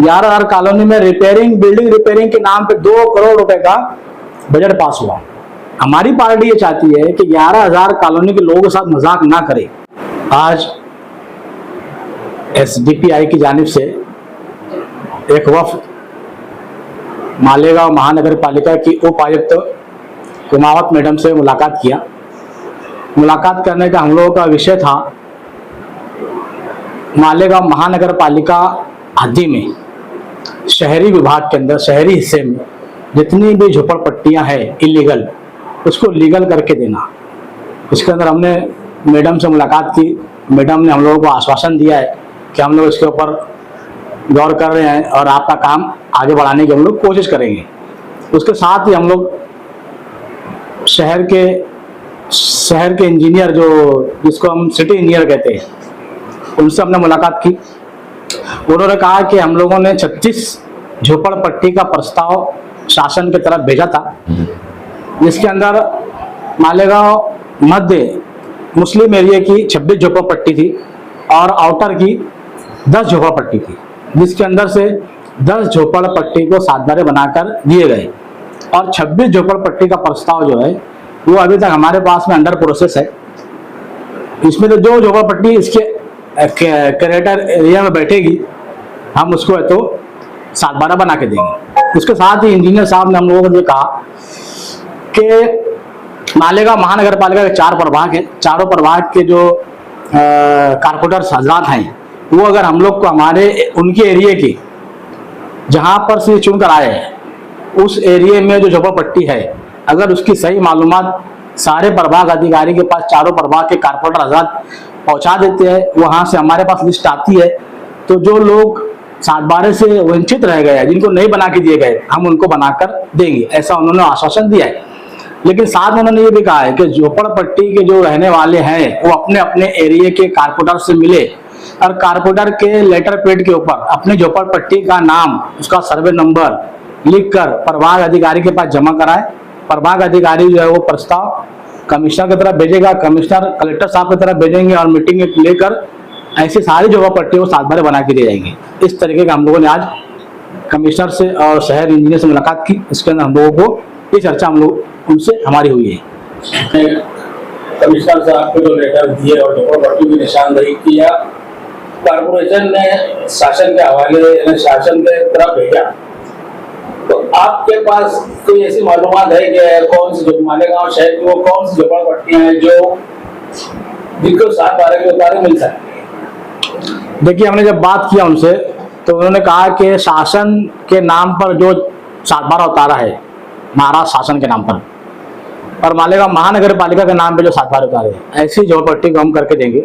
11,000 colony में repairing, building repairing के नाम पे 2 करोड़ रुपए का बजट पास हुआ। हमारी पार्टी ये चाहती है कि 11,000 कॉलोनी के लोगों के साथ मजाक ना करे। आज एसडीपीआई की जानिब से एक वफ्द मालेगांव महानगर पालिका की उपायुक्त कुमावत मैडम से मुलाकात किया। मुलाकात करने का हम लोगों का विषय था मालेगांव महानगर पालिका हद्दी में शहरी विभाग के अंदर, शहरी हिस्से में जितनी भी झोपड़पट्टियां हैं इलीगल, उसको लीगल करके देना। इसके अंदर हमने मैडम से मुलाकात की। मैडम ने हम लोगों को आश्वासन दिया है कि हम लोग इसके ऊपर गौर कर रहे हैं और आपका काम आगे बढ़ाने की हम लोग कोशिश करेंगे। उसके साथ ही हम लोग शहर के इंजीनियर, जो जिसको हम सिटी इंजीनियर कहते हैं, उनसे हमने मुलाकात की। उन्होंने कहा कि हम लोगों ने 36 झोपड़पट्टी का प्रस्ताव शासन की तरफ भेजा था, जिसके अंदर मालेगांव मध्य मुस्लिम एरिया की 26 झोपड़पट्टी थी और आउटर की 10 झोपड़पट्टी थी, जिसके अंदर से 10 झोपड़पट्टी को 7 बारे बनाकर दिए गए और 26 झोपड़पट्टी का प्रस्ताव जो है वो अभी तक हमारे पास में अंडर प्रोसेस है। इसमें तो जो झोपड़पट्टी इसके क्रेटर एरिया में बैठेगी, हम उसको है तो 7 बारह बना के देंगे। उसके साथ ही इंजीनियर साहब ने हम लोगों को ये कहा कि मालेगांव महानगर पालिका के 4 प्रभाग हैं, चारों प्रभाग के जो कारपोरेटर हजरात हैं, वो अगर हम लोग को हमारे उनके एरिया की जहाँ पर से चुन कर आए हैं उस एरिया में जो झोपड़पट्टी है, अगर उसकी सही मालूमात सारे प्रभाग अधिकारी के पास, चारों प्रभाग के कारपोरेटर हजरात पहुंचा देते हैं, वहां से हमारे पास लिस्ट आती है, तो जो लोग 7 बारह से वंचित रह गए, जिनको नहीं बना के दिए गए, हम उनको बनाकर देंगे, ऐसा उन्होंने आश्वासन दिया है। लेकिन साथ में उन्होंने ये भी कहा है कि झोपड़पट्टी के जो रहने वाले हैं वो अपने अपने एरिया के कारपोरेटर से मिले और कारपोरेटर के लेटर पैड के ऊपर अपने झोपड़पट्टी का नाम, उसका सर्वे नंबर लिखकर प्रभाग अधिकारी के पास जमा कराए। प्रभाग अधिकारी जो है वो प्रस्ताव कमिश्नर की तरफ भेजेगा, कमिश्नर कलेक्टर साहब की तरफ भेजेंगे और मीटिंग लेकर ऐसी सारी झोपड़पट्टियों को 7 बारह बना के दिए जाएंगे। इस तरीके का हम लोगों ने आज कमिश्नर से और शहर इंजीनियर से मुलाकात की। इसके अंदर हम लोगों को ये चर्चा हम लोग उनसे हमारी हुई है। कमिश्नर साहब को जो लेटर दिए और झोपड़पट्टी की निशानदेही किया, कारपोरेशन ने शासन के हवाले, शासन के तरफ भेजा, तो आपके पास कोई ऐसी मालूमात है कि कौन सी मालेगांव शहर की वो कौन सी झोपड़पट्टियां हैं जो जिनको 7 बारह के उतारे मिल सकती है? देखिए, हमने जब बात किया उनसे तो उन्होंने कहा कि शासन के नाम पर जो 7 बारह उतारा है, महाराष्ट्र शासन के नाम पर, और मालेगांव महानगर पालिका के नाम पे जो 7 बारह उतारे हैं, ऐसी झोपड़पट्टी को हम करके देंगे।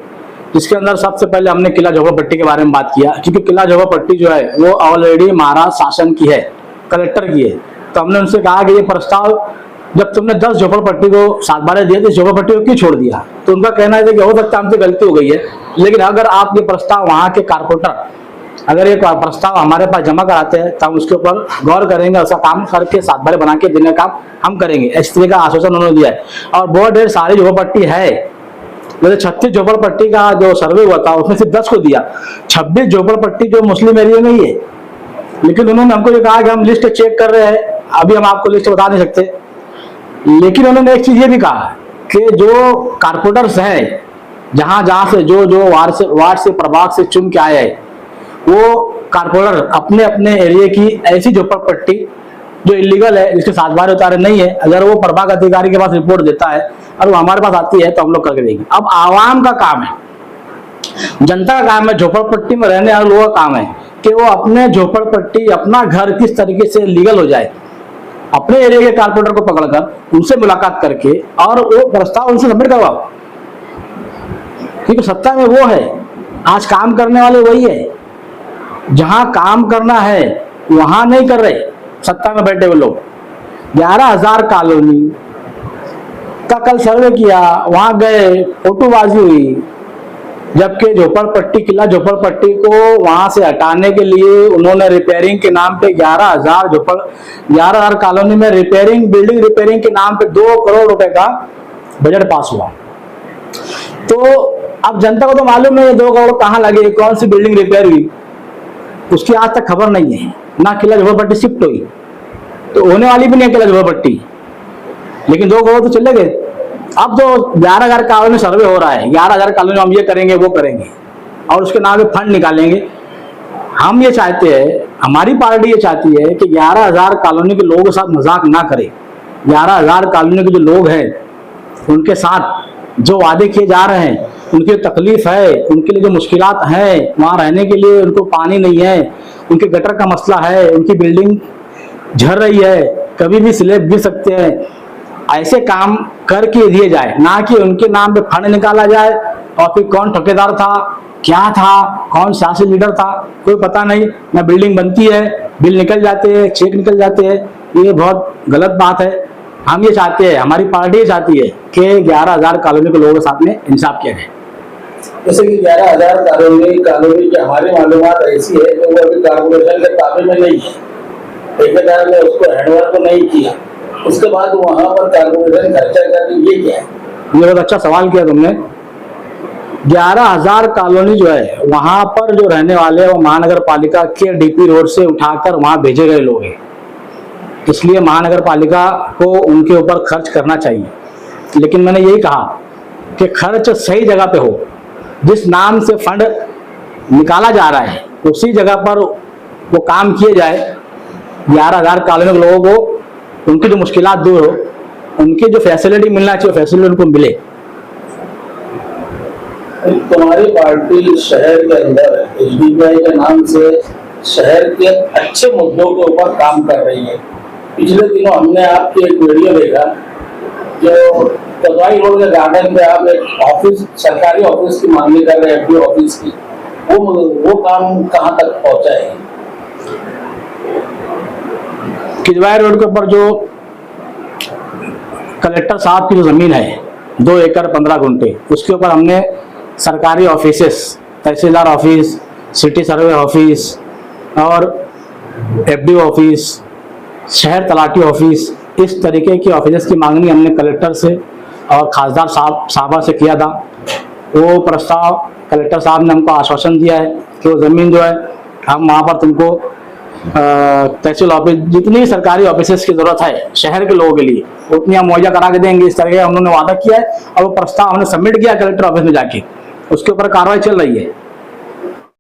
जिसके अंदर सबसे पहले हमने किला झोपड़पट्टी के बारे में बात किया, क्योंकि किला झोपड़पट्टी जो है वो ऑलरेडी महाराष्ट्र शासन की है, कलेक्टर की है। तो हमने उनसे कहा कि ये प्रस्ताव जब तुमने 10 झोपड़पट्टी को 7 बारह दिए तो इस झोपड़पट्टी को क्यों छोड़ दिया? तो उनका कहना है कि हो सकता है हमसे गलती हो गई है, लेकिन अगर आप ये प्रस्ताव वहाँ के कारपोरेटर अगर ये प्रस्ताव हमारे पास जमा कराते हैं तो हम उसके ऊपर गौर करेंगे, उसका काम करके 7 बारह बना के देने का हम करेंगे। इस तरह का आश्वासन उन्होंने दिया है। और बहुत ढेर सारी झोपड़पट्टी है, जैसे 36 झोपड़पट्टी का जो सर्वे हुआ था उसमें से 10 को दिया, 26 झोपड़पट्टी जो मुस्लिम एरिया में ही है। लेकिन उन्होंने हमको ये कहा कि हम लिस्ट चेक कर रहे हैं, अभी हम आपको लिस्ट बता नहीं सकते। लेकिन उन्होंने एक चीज ये भी कहा कि जो कारपोरेटर्स हैं, जहां जहां से जो वार्ड से प्रभाग से चुन के आए हैं, वो कारपोरेटर अपने अपने एरिया की ऐसी झोपड़पट्टी जो इलीगल है, जिसके 7 बारह उतारे नहीं है, अगर वो प्रभाग अधिकारी के पास रिपोर्ट देता है और वो हमारे पास आती है तो हम लोग करके देंगे। अब आवाम का काम है, जनता का काम है, झोपड़पट्टी में रहने वाले लोगों का काम है कि वो अपने झोपड़पट्टी, अपना घर किस तरीके से लीगल हो जाए। अपने एरिया के कारपोरेटर को पकड़कर उनसे मुलाकात करके और वो प्रस्ताव उनसे सबमिट करवाओ, क्योंकि सत्ता में वो है, आज काम करने वाले वही है। जहां काम करना है वहां नहीं कर रहे सत्ता में बैठे हुए लोग। 11,000 कॉलोनी का कल सर्वे किया, वहां गए, फोटोबाजी हुई, जबकि झोपड़पट्टी, किला झोपड़पट्टी को वहां से हटाने के लिए उन्होंने रिपेयरिंग के नाम पे 11,000 कॉलोनी में रिपेयरिंग, बिल्डिंग रिपेयरिंग के नाम पे 2 करोड़ रुपए का बजट पास हुआ। तो अब जनता को तो मालूम नहीं है 2 करोड़ कहाँ लगे, कौन सी बिल्डिंग रिपेयर हुई। उसकी आज तक खबर नहीं है, ना किला झोपड़पट्टी शिफ्ट हुई, तो होने वाली भी नहीं है किला झोपड़पट्टी। लेकिन 2 करोड़ तो चले गए। अब जो 11,000 कॉलोनी सर्वे हो रहा है, 11,000 कॉलोनी हम ये करेंगे वो करेंगे और उसके नाम पे फंड निकालेंगे। हम ये चाहते हैं, हमारी पार्टी ये चाहती है कि 11,000 कॉलोनी के लोगों के साथ मजाक ना करें। 11,000 कॉलोनी के जो लोग हैं उनके साथ जो वादे किए जा रहे हैं, उनकी तकलीफ है, उनके लिए जो मुश्किलात हैं, वहाँ रहने के लिए उनको पानी नहीं है, उनके गटर का मसला है, उनकी बिल्डिंग झड़ रही है, कभी भी स्लैब गिर सकते हैं, ऐसे काम करके दिए जाए, ना कि उनके नाम पे फंड निकाला जाए और फिर कौन ठेकेदार था, क्या था, कौन सियासी लीडर था, कोई पता नहीं। ना बिल्डिंग बनती है, बिल निकल जाते हैं, चेक निकल जाते हैं, ये बहुत गलत बात है। हम ये चाहते हैं, हमारी पार्टी ये चाहती है कि 11,000 कॉलोनी के लोगों के साथ में इंसाफ किया जाए। जैसे कि 11,000 कॉलोनी की हमारी मालूमात ऐसी है कि वो अभी कारपोरेशन के ताबे में नहीं है, ठेकेदार ने उसको हैंडओवर नहीं किया, उसके बाद वहां पर कारपोरेशन खर्चा कर ये क्या है? ये बहुत अच्छा सवाल किया तुमने। 11,000 कॉलोनी जो है वहां पर जो रहने वाले हैं वो महानगर पालिका के डीपी रोड से उठाकर वहां भेजे गए लोग हैं, इसलिए महानगर पालिका को उनके ऊपर खर्च करना चाहिए। लेकिन मैंने यही कहा कि खर्च सही जगह पे हो, जिस नाम से फंड निकाला जा रहा है उसी जगह पर वो काम किए जाए। 11,000 कॉलोनी के लोगों को उनकी जो मुश्किलात दूर हो, उनकी जो फैसिलिटी मिलना चाहिए फैसिलिटी उनको मिले। तुम्हारी पार्टी शहर के अंदर HDPI के नाम से शहर के अच्छे मुद्दों के ऊपर काम कर रही है। पिछले दिनों हमने आपकी एक वीडियो देखा जो कदवाई रोड के गार्डन पे आप एक ऑफिस, सरकारी ऑफिस की मांगनी कर रहे हैं, FDO ऑफिस की, वो काम कहाँ तक पहुंचा है? किदवाई रोड के ऊपर जो कलेक्टर साहब की जो जमीन है 2 एकड़ 15 गुंठे, उसके ऊपर हमने सरकारी ऑफिसेस, तहसीलदार ऑफिस, सिटी सर्वे ऑफिस और FDO ऑफिस, शहर तलाटी ऑफिस, इस तरीके की ऑफिस की मांगनी हमने कलेक्टर से और खासदार साहबा से किया था। वो प्रस्ताव कलेक्टर साहब ने हमको आश्वासन दिया है कि वो ज़मीन जो है हम वहाँ पर तुमको तहसील ऑफिस, जितनी सरकारी ऑफिसेस की जरूरत है शहर के लोगों के लिए उतनी हम मुहैया करा के देंगे, इस तरह का उन्होंने वादा किया है। और वो प्रस्ताव हमने सबमिट किया कलेक्टर ऑफिस में जाके, उसके ऊपर कार्रवाई चल रही है।